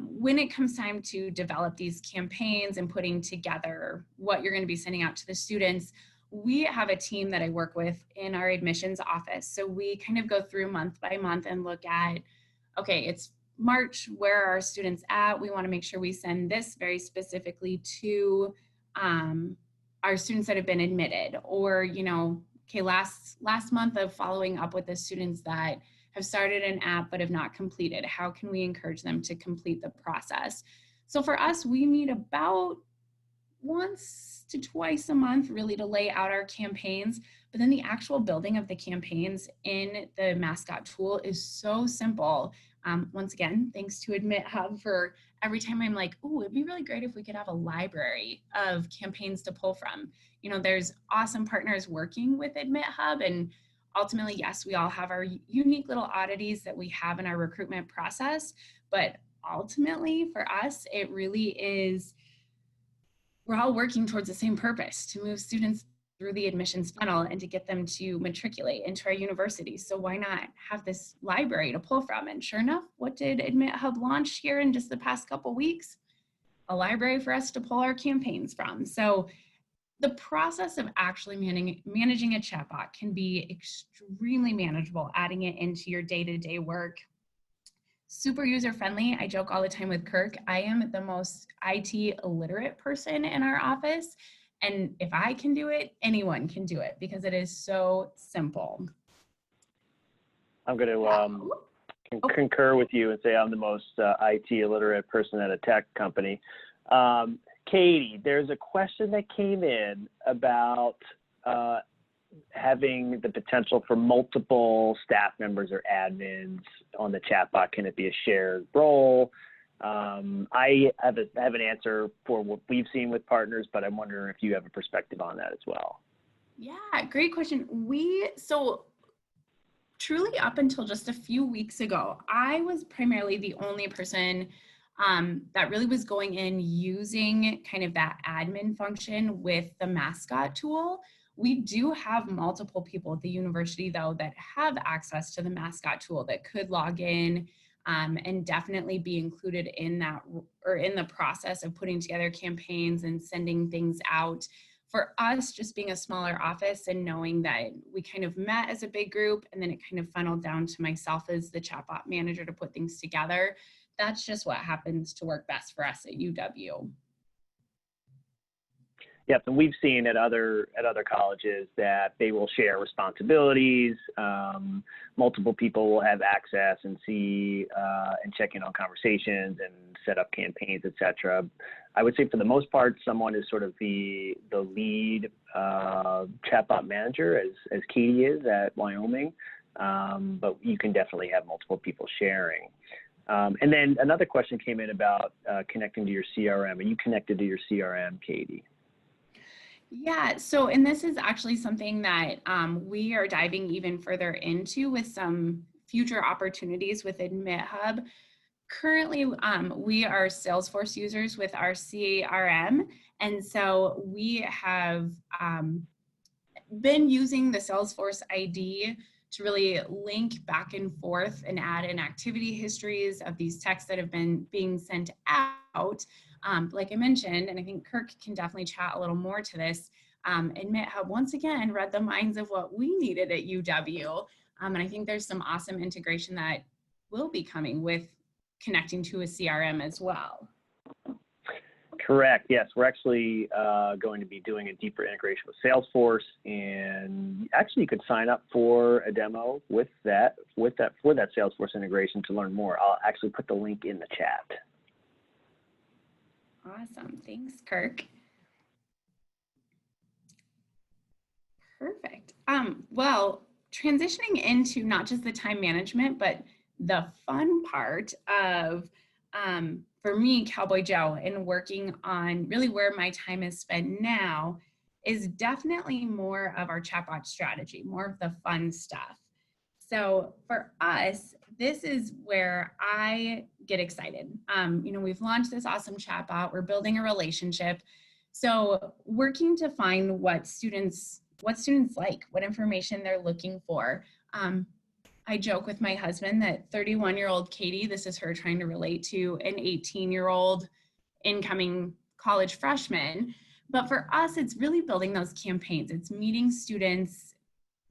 When it comes time to develop these campaigns and putting together what you're going to be sending out to the students, we have a team that I work with in our admissions office. So we kind of go through month by month and look at, okay, it's March, where are our students at? We want to make sure we send this very specifically to our students that have been admitted, or, okay, last month of following up with the students that have started an app but have not completed. How can we encourage them to complete the process? So for us, we meet about once to twice a month really to lay out our campaigns, but then the actual building of the campaigns in the mascot tool is so simple. Once again, thanks to AdmitHub for every time I'm like, oh, it'd be really great if we could have a library of campaigns to pull from. There's awesome partners working with AdmitHub, and ultimately, yes, we all have our unique little oddities that we have in our recruitment process, but ultimately for us, it really is, we're all working towards the same purpose, to move students through the admissions funnel and to get them to matriculate into our university. So why not have this library to pull from? And sure enough, what did AdmitHub launch here in just the past couple weeks? a library for us to pull our campaigns from. So the process of actually managing a chatbot can be extremely manageable, adding it into your day-to-day work. Super user-friendly. I joke all the time with Kirk, I am the most IT illiterate person in our office. And if I can do it, anyone can do it because it is so simple. I'm going to concur with you and say I'm the most IT illiterate person at a tech company. Katie, there's a question that came in about having the potential for multiple staff members or admins on the chatbot. Can it be a shared role? I have an answer for what we've seen with partners, but I'm wondering if you have a perspective on that as well. Yeah, great question. So truly up until just a few weeks ago, I was primarily the only person that really was going in using kind of that admin function with the mascot tool. We do have multiple people at the university though that have access to the mascot tool that could log in and definitely be included in that or in the process of putting together campaigns and sending things out. For us, just being a smaller office and knowing that we kind of met as a big group and then it kind of funneled down to myself as the chatbot manager to put things together, that's just what happens to work best for us at UW. Yep, and we've seen at other colleges that they will share responsibilities. Multiple people will have access and see and check in on conversations and set up campaigns, etc. I would say for the most part, someone is sort of the lead chatbot manager, as Katie is at Wyoming, but you can definitely have multiple people sharing. And then another question came in about connecting to your CRM. Are you connected to your CRM, Katie? Yeah, so, and this is actually something that we are diving even further into with some future opportunities with AdmitHub. Currently, we are Salesforce users with our CRM, and so we have been using the Salesforce ID to really link back and forth and add in activity histories of these texts that have been being sent out. Like I mentioned, and I think Kirk can definitely chat a little more to this, AdmitHub once again read the minds of what we needed at UW. And I think there's some awesome integration that will be coming with connecting to a CRM as well. Correct. Yes, we're actually going to be doing a deeper integration with Salesforce, and actually, you could sign up for a demo for that Salesforce integration to learn more. I'll actually put the link in the chat. Awesome. Thanks, Kirk. Perfect. Well, transitioning into not just the time management, but the fun part of for me, Cowboy Joe, and working on really where my time is spent now is definitely more of our chatbot strategy, more of the fun stuff. So for us, this is where I get excited. We've launched this awesome chatbot. We're building a relationship. So working to find what students like, what information they're looking for. I joke with my husband that 31-year-old Katie, this is her trying to relate to an 18-year-old incoming college freshman. But for us, it's really building those campaigns. It's meeting students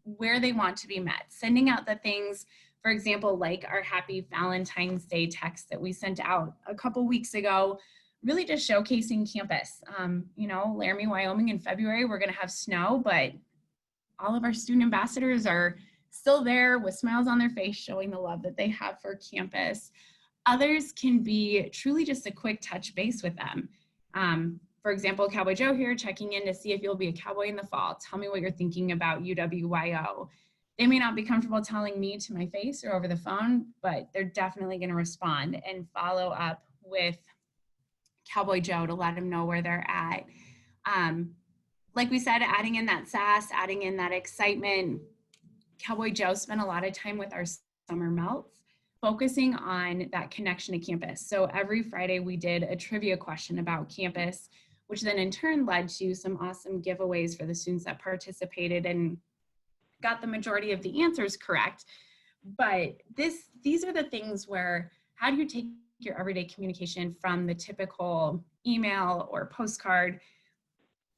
where they want to be met, sending out the things, for example, like our Happy Valentine's Day text that we sent out a couple weeks ago, really just showcasing campus. Laramie, Wyoming in February, we're gonna have snow, but all of our student ambassadors are still there with smiles on their face, showing the love that they have for campus. Others can be truly just a quick touch base with them. For example, Cowboy Joe here checking in to see if you'll be a cowboy in the fall. Tell me what you're thinking about UWYO. They may not be comfortable telling me to my face or over the phone, but they're definitely going to respond and follow up with Cowboy Joe to let them know where they're at. Like we said, adding in that sass, adding in that excitement. Cowboy Joe spent a lot of time with our summer melts, focusing on that connection to campus. So every Friday we did a trivia question about campus, which then in turn led to some awesome giveaways for the students that participated and got the majority of the answers correct. But these are the things where, how do you take your everyday communication from the typical email or postcard,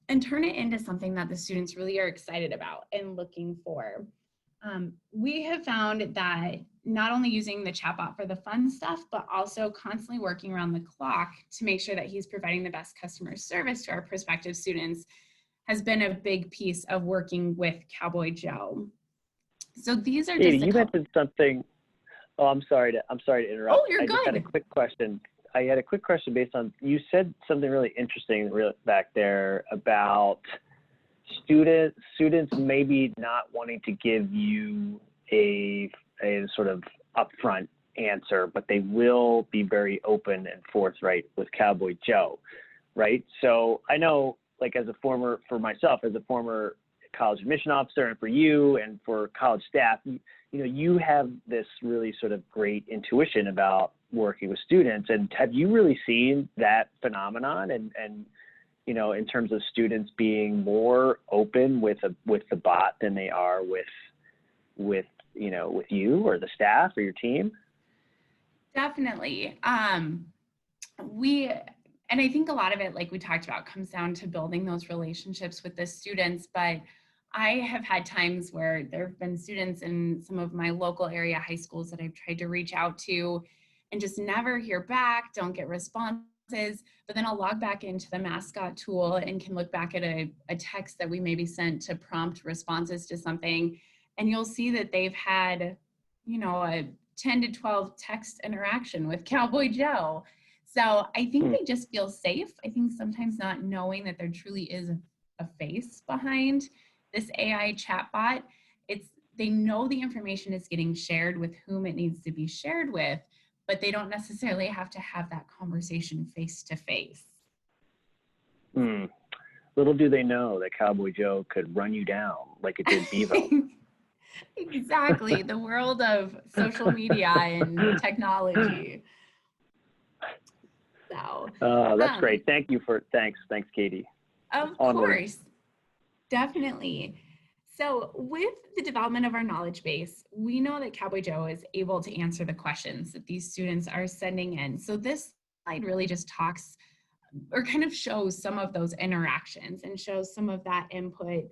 and turn it into something that the students really are excited about and looking for. We have found that not only using the chatbot for the fun stuff, but also constantly working around the clock to make sure that he's providing the best customer service to our prospective students has been a big piece of working with Cowboy Joe. So these are Katie, just a you couple. mentioned something. Oh, I'm sorry to interrupt. Oh, you're I just had a good. quick question. I had a quick question based on, you said something really interesting back there about students maybe not wanting to give you a sort of upfront answer, but they will be very open and forthright with Cowboy Joe, right? So I know, like, for myself, as a former college admission officer, and for you and for college staff, you know, you have this really sort of great intuition about working with students. And have you really seen that phenomenon? And you know, in terms of students being more open with the bot than they are with you or the staff or your team? Definitely. And I think a lot of it, like we talked about, comes down to building those relationships with the students. But I have had times where there have been students in some of my local area high schools that I've tried to reach out to and just never hear back, don't get responses. But then I'll log back into the mascot tool and can look back at a text that we maybe sent to prompt responses to something. And you'll see that they've had, you know, a 10 to 12 text interaction with Cowboy Joe. So I think they just feel safe. I think sometimes not knowing that there truly is a face behind this AI chatbot, they know the information is getting shared with whom it needs to be shared with, but they don't necessarily have to have that conversation face to face. Little do they know that Cowboy Joe could run you down like it did Bevo. Exactly, the world of social media and technology. So, That's great. Thanks, Katie. of Onward. course, definitely. So, with the development of our knowledge base, we know that Cowboy Joe is able to answer the questions that these students are sending in. So, this slide really just talks or kind of shows some of those interactions and shows some of that input.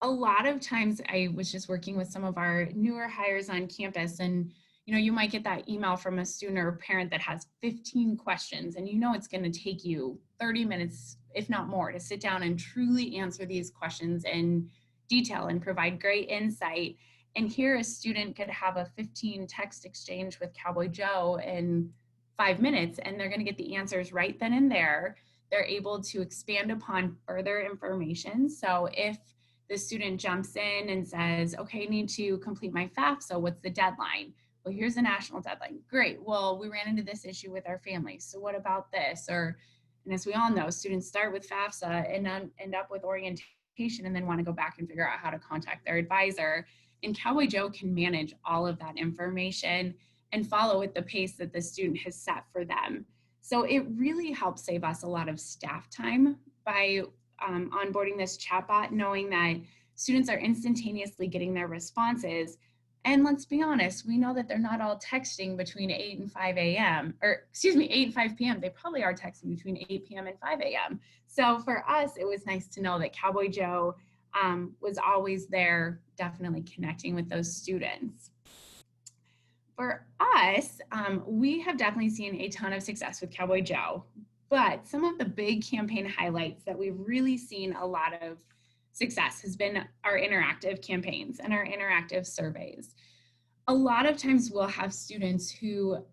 A lot of times I was just working with some of our newer hires on campus, and you know, you might get that email from a student or a parent that has 15 questions, and you know it's going to take you 30 minutes, if not more, to sit down and truly answer these questions in detail and provide great insight. And here a student could have a 15 text exchange with Cowboy Joe in 5 minutes, and they're going to get the answers right then and there. They're able to expand upon further information. So if the student jumps in and says, okay, I need to complete my FAFSA, what's the deadline? Well, here's a national deadline. Great. Well, we ran into this issue with our family. So what about this? And as we all know, students start with FAFSA and then end up with orientation and then want to go back and figure out how to contact their advisor. And Cowboy Joe can manage all of that information and follow at the pace that the student has set for them. So it really helps save us a lot of staff time by onboarding this chatbot, knowing that students are instantaneously getting their responses. And let's be honest, we know that they're not all texting between 8 and 5 a.m. or excuse me, 8 and 5 p.m. They probably are texting between 8 p.m. and 5 a.m. So for us, it was nice to know that Cowboy Joe was always there, definitely connecting with those students. For us, we have definitely seen a ton of success with Cowboy Joe, but some of the big campaign highlights that we've really seen a lot of success has been our interactive campaigns and our interactive surveys. A lot of times we'll have students who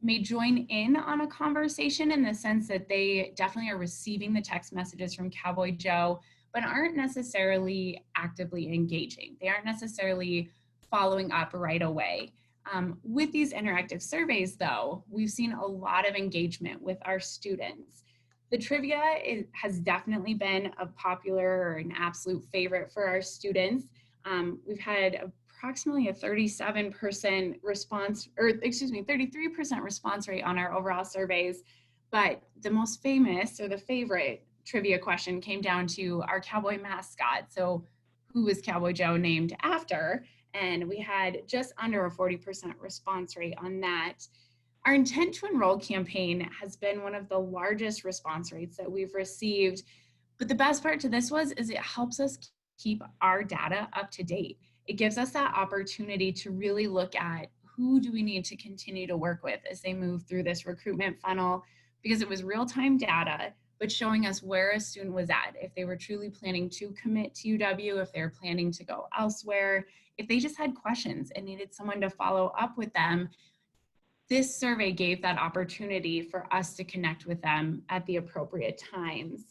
may join in on a conversation in the sense that they definitely are receiving the text messages from Cowboy Joe, but aren't necessarily actively engaging. They aren't necessarily following up right away. With these interactive surveys, though, we've seen a lot of engagement with our students. The trivia has definitely been a popular or an absolute favorite for our students. We've had approximately a 37% response, or excuse me, 33% response rate on our overall surveys. But the most famous or the favorite trivia question came down to our cowboy mascot. So who was Cowboy Joe named after? And we had just under a 40% response rate on that. Our intent to enroll campaign has been one of the largest response rates that we've received. But the best part to this is it helps us keep our data up to date. It gives us that opportunity to really look at who do we need to continue to work with as they move through this recruitment funnel, because it was real-time data, but showing us where a student was at, if they were truly planning to commit to UW, if they were planning to go elsewhere, if they just had questions and needed someone to follow up with them. This survey gave that opportunity for us to connect with them at the appropriate times.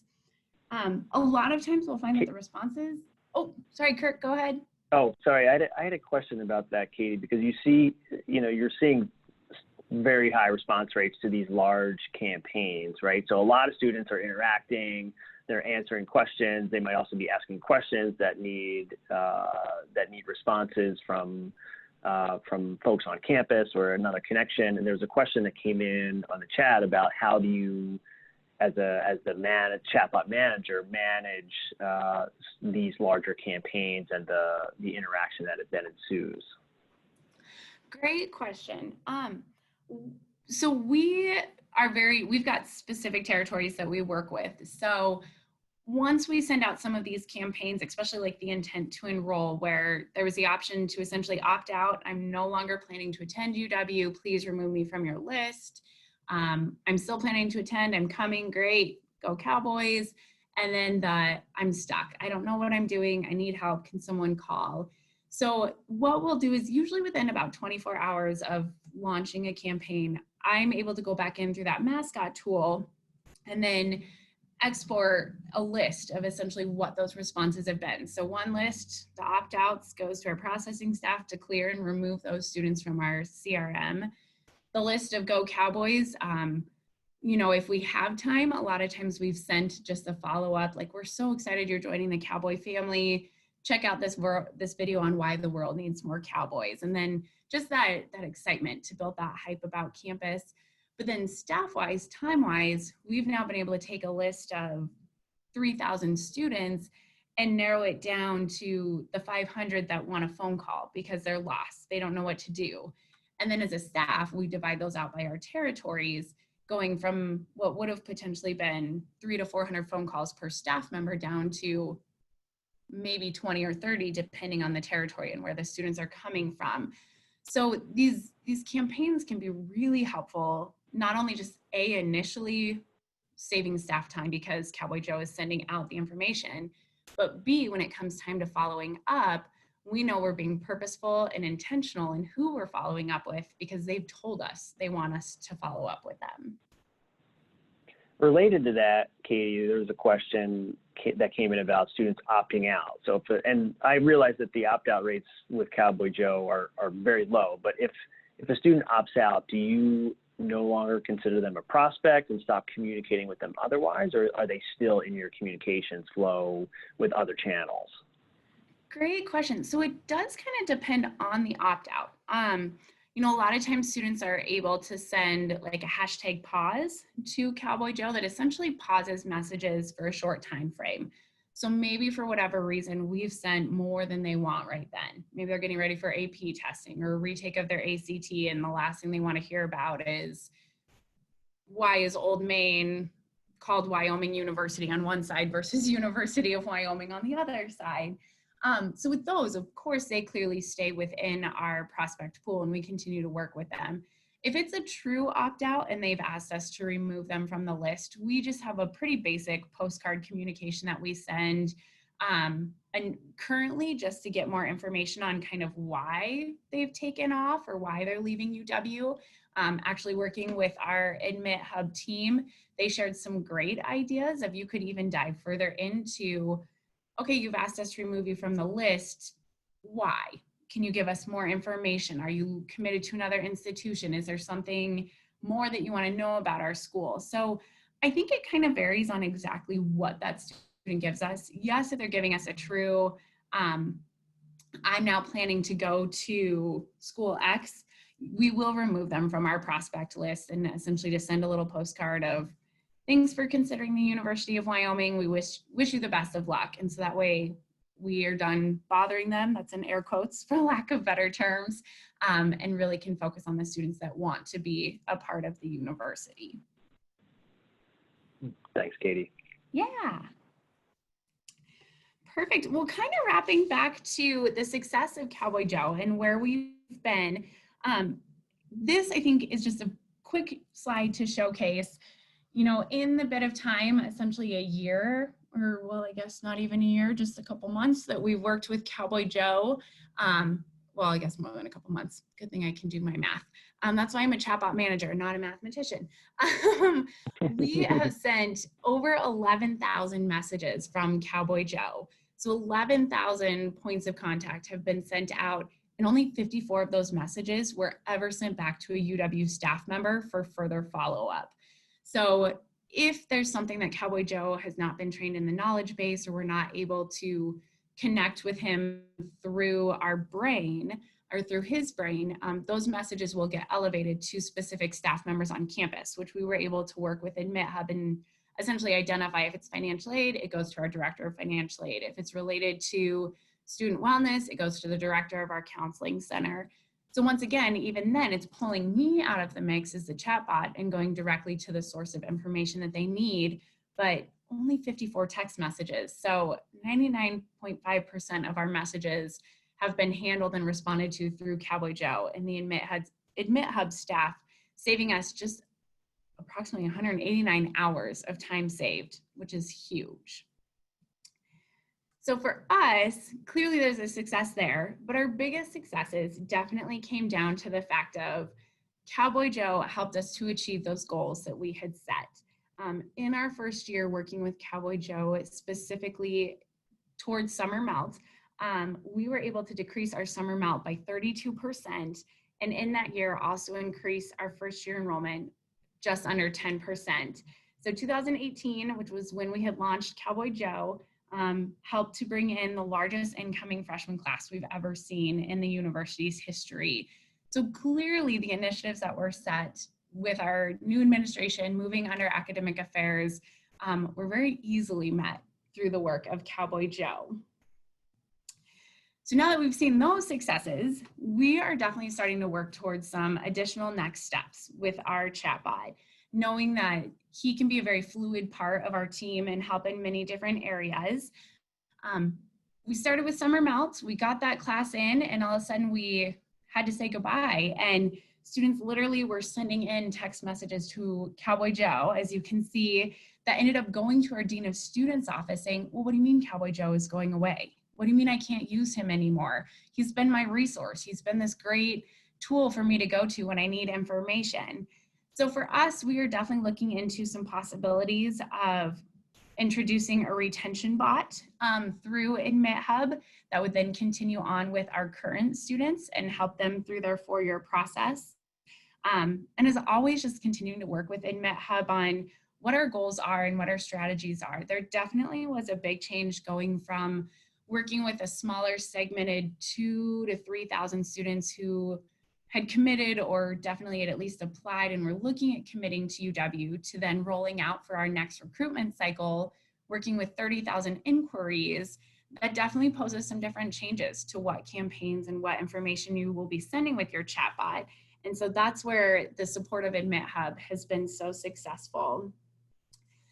A lot of times we'll find that the responses, oh, sorry, Kirk, go ahead. Oh, sorry. I had a question about that, Katie, because you see, you're seeing very high response rates to these large campaigns, right? So a lot of students are interacting, they're answering questions. They might also be asking questions that need responses from folks on campus or another connection. And there's a question that came in on the chat about how do you, as the chatbot manager, manage these larger campaigns and the interaction that ensues. Great question. So we've got specific territories that we work with. So once we send out some of these campaigns, especially like the intent to enroll, where there was the option to essentially opt out, I'm no longer planning to attend UW, please remove me from your list. I'm still planning to attend, I'm coming, great, go Cowboys. And then I'm stuck, I don't know what I'm doing, I need help, can someone call? So what we'll do is usually within about 24 hours of launching a campaign, I'm able to go back in through that mascot tool and then export a list of essentially what those responses have been. So one list, the opt-outs, goes to our processing staff to clear and remove those students from our CRM. The list of Go Cowboys, if we have time, a lot of times we've sent just a follow-up, like, we're so excited you're joining the Cowboy family. Check out this video on why the world needs more Cowboys. And then just that excitement to build that hype about campus. But then staff-wise, time-wise, we've now been able to take a list of 3,000 students and narrow it down to the 500 that want a phone call because they're lost. They don't know what to do. And then as a staff, we divide those out by our territories, going from what would have potentially been 300 to 400 phone calls per staff member down to maybe 20 or 30, depending on the territory and where the students are coming from. So these campaigns can be really helpful, not only just initially saving staff time because Cowboy Joe is sending out the information, but B, when it comes time to following up, we know we're being purposeful and intentional in who we're following up with because they've told us they want us to follow up with them. Related to that, Katie, there was a question that came in about students opting out. So, and I realize that the opt-out rates with Cowboy Joe are very low, but if a student opts out, do you no longer consider them a prospect and stop communicating with them otherwise, or are they still in your communications flow with other channels? Great question. So it does kind of depend on the opt-out. A lot of times students are able to send like a hashtag pause to Cowboy Joe that essentially pauses messages for a short time frame. So maybe for whatever reason, we've sent more than they want right then. Maybe they're getting ready for AP testing or a retake of their ACT, and the last thing they want to hear about is why is Old Main called Wyoming University on one side versus University of Wyoming on the other side. So with those, of course, they clearly stay within our prospect pool and we continue to work with them. If it's a true opt-out and they've asked us to remove them from the list, we just have a pretty basic postcard communication that we send. And currently, just to get more information on kind of why they've taken off or why they're leaving UW, actually working with our Admit Hub team, they shared some great ideas of you could even dive further into, okay, you've asked us to remove you from the list. Why? Can you give us more information? Are you committed to another institution? Is there something more that you want to know about our school? So I think it kind of varies on exactly what that student gives us. Yes, if they're giving us a true, I'm now planning to go to school X, we will remove them from our prospect list and essentially just send a little postcard of, thanks for considering the University of Wyoming. We wish you the best of luck. And so that way we are done bothering them, that's in air quotes for lack of better terms, and really can focus on the students that want to be a part of the university. Thanks, Katie. Yeah. Perfect. Well, kind of wrapping back to the success of Cowboy Joe and where we've been, this I think is just a quick slide to showcase, you know, in the bit of time, essentially a year, or well, I guess not even a year, just a couple months that we've worked with Cowboy Joe. Well, I guess more than a couple months. Good thing I can do my math. That's why I'm a chatbot manager, not a mathematician. We have sent over 11,000 messages from Cowboy Joe. So 11,000 points of contact have been sent out, and only 54 of those messages were ever sent back to a UW staff member for further follow-up. So if there's something that Cowboy Joe has not been trained in the knowledge base, or we're not able to connect with him through our brain or through his brain, those messages will get elevated to specific staff members on campus, which we were able to work with AdmitHub and essentially identify. If it's financial aid, it goes to our director of financial aid. If it's related to student wellness, it goes to the director of our counseling center. So once again, even then, it's pulling me out of the mix as the chatbot and going directly to the source of information that they need, but only 54 text messages. So 99.5% of our messages have been handled and responded to through Cowboy Joe and the AdmitHub staff, saving us just approximately 189 hours of time saved, which is huge. So for us, clearly there's a success there, but our biggest successes definitely came down to the fact of Cowboy Joe helped us to achieve those goals that we had set. In our first year working with Cowboy Joe, specifically towards summer melt, we were able to decrease our summer melt by 32%, and in that year also increase our first year enrollment just under 10%. So 2018, which was when we had launched Cowboy Joe, helped to bring in the largest incoming freshman class we've ever seen in the university's history. So clearly the initiatives that were set with our new administration moving under academic affairs were very easily met through the work of Cowboy Joe. So now that we've seen those successes, we are definitely starting to work towards some additional next steps with our chatbot, knowing that he can be a very fluid part of our team and help in many different areas. We started with summer melt, we got that class in, and all of a sudden we had to say goodbye. And students literally were sending in text messages to Cowboy Joe, as you can see, that ended up going to our Dean of Students office saying, well, what do you mean Cowboy Joe is going away? What do you mean I can't use him anymore? He's been my resource. He's been this great tool for me to go to when I need information. So for us, we are definitely looking into some possibilities of introducing a retention bot through AdmitHub that would then continue on with our current students and help them through their 4-year process. And as always, just continuing to work with AdmitHub on what our goals are and what our strategies are. There definitely was a big change going from working with a smaller segmented 2,000 to 3,000 students who had committed or definitely had at least applied and were looking at committing to UW, to then rolling out for our next recruitment cycle, working with 30,000 inquiries. That definitely poses some different changes to what campaigns and what information you will be sending with your chatbot. And so that's where the support of AdmitHub has been so successful.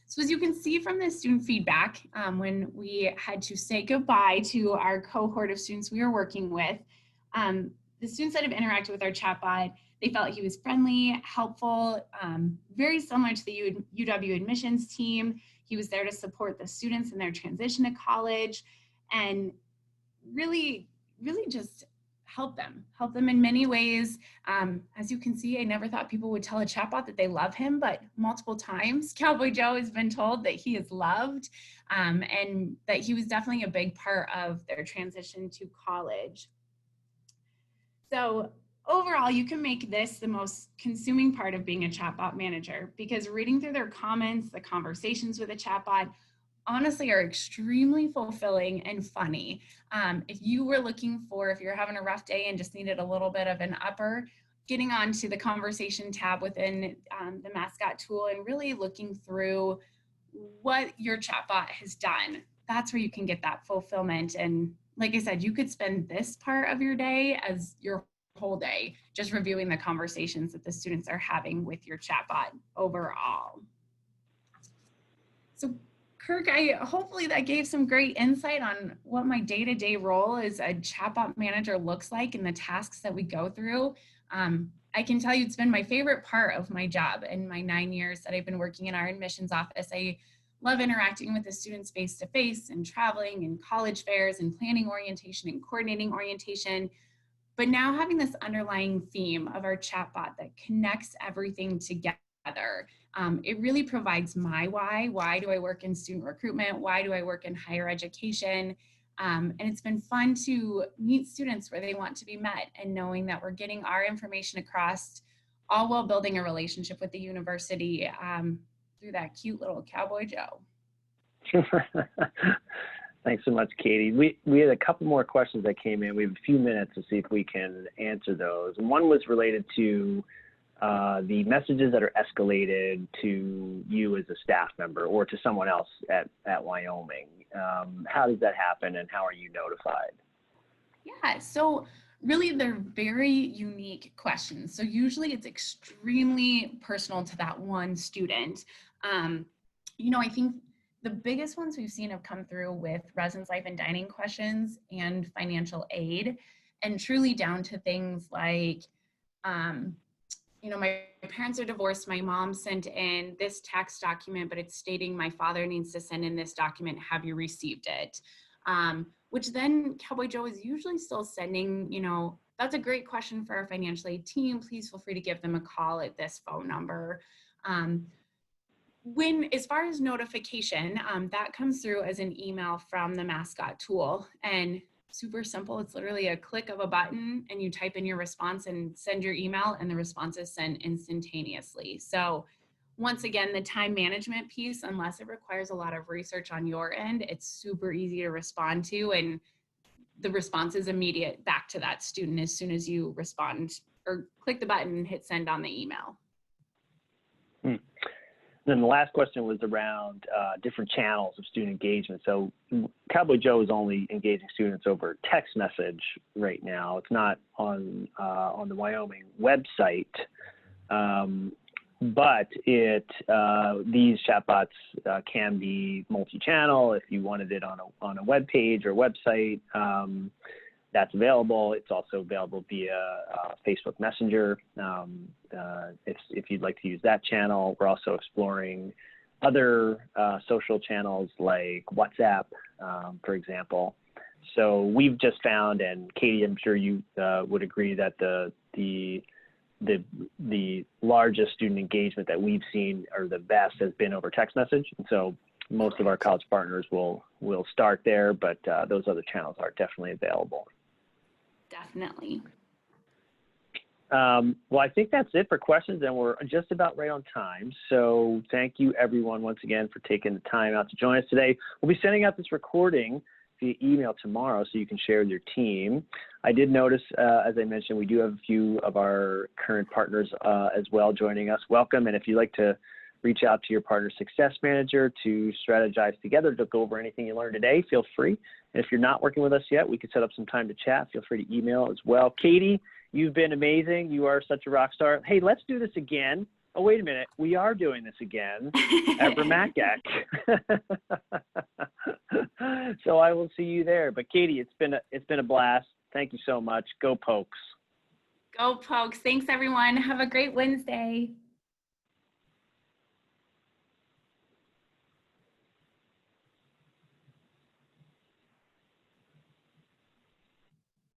So as you can see from the student feedback, when we had to say goodbye to our cohort of students we were working with, the students that have interacted with our chatbot, they felt he was friendly, helpful, very similar to the UW admissions team. He was there to support the students in their transition to college and really just help them in many ways. As you can see, I never thought people would tell a chatbot that they love him, but multiple times Cowboy Joe has been told that he is loved and that he was definitely a big part of their transition to college. So overall, you can make this the most consuming part of being a chatbot manager, because reading through their comments, the conversations with a chatbot, honestly are extremely fulfilling and funny. If you were looking for, if you're having a rough day and just needed a little bit of an upper, getting onto the conversation tab within the mascot tool and really looking through what your chatbot has done, that's where you can get that fulfillment. And like I said, you could spend this part of your day as your whole day, just reviewing the conversations that the students are having with your chatbot overall. So Kirk, hopefully that gave some great insight on what my day-to-day role as a chatbot manager looks like and the tasks that we go through. I can tell you it's been my favorite part of my job in my 9 years that I've been working in our admissions office. I love interacting with the students face-to-face and traveling and college fairs and planning orientation and coordinating orientation. But now having this underlying theme of our chatbot that connects everything together, it really provides my why. Why do I work in student recruitment? Why do I work in higher education? And it's been fun to meet students where they want to be met and knowing that we're getting our information across, all while building a relationship with the university through that cute little Cowboy Joe. Thanks so much, Katie. We had a couple more questions that came in. We have a few minutes to see if we can answer those. And one was related to the messages that are escalated to you as a staff member or to someone else at Wyoming. How does that happen and how are you notified? Yeah, so really they're very unique questions. So usually it's extremely personal to that one student. I think the biggest ones we've seen have come through with residence life and dining questions and financial aid, and truly down to things like, my parents are divorced. My mom sent in this tax document, but it's stating my father needs to send in this document. Have you received it? Which then Cowboy Joe is usually still sending, that's a great question for our financial aid team. Please feel free to give them a call at this phone number. As far as notification, that comes through as an email from the mascot tool, and super simple. It's literally a click of a button and you type in your response and send your email and the response is sent instantaneously. So once again, the time management piece, unless it requires a lot of research on your end, it's super easy to respond to, and the response is immediate back to that student as soon as you respond or click the button and hit send on the email. Then the last question was around different channels of student engagement. So Cowboy Joe is only engaging students over text message right now. It's not on the Wyoming website, but these chatbots can be multi-channel. If you wanted it on a web page or website, that's available. It's also available via Facebook Messenger. If you'd like to use that channel, we're also exploring other social channels like WhatsApp, for example. So we've just found, and Katie, I'm sure you would agree that the largest student engagement that we've seen, or the best, has been over text message. And so most of our college partners will start there, but those other channels are definitely available. Definitely. Well, I think that's it for questions, and we're just about right on time. So thank you, everyone, once again, for taking the time out to join us today. We'll be sending out this recording via email tomorrow so you can share with your team. I did notice, as I mentioned, we do have a few of our current partners as well joining us. Welcome, and if you'd like to reach out to your partner success manager to strategize together to go over anything you learned today, feel free. And if you're not working with us yet, we could set up some time to chat. Feel free to email as well. Katie, you've been amazing. You are such a rock star. Hey, let's do this again. Oh, wait a minute. We are doing this again at Bramacac. So I will see you there. But Katie, it's been a blast. Thank you so much. Go Pokes. Go Pokes. Thanks, everyone. Have a great Wednesday.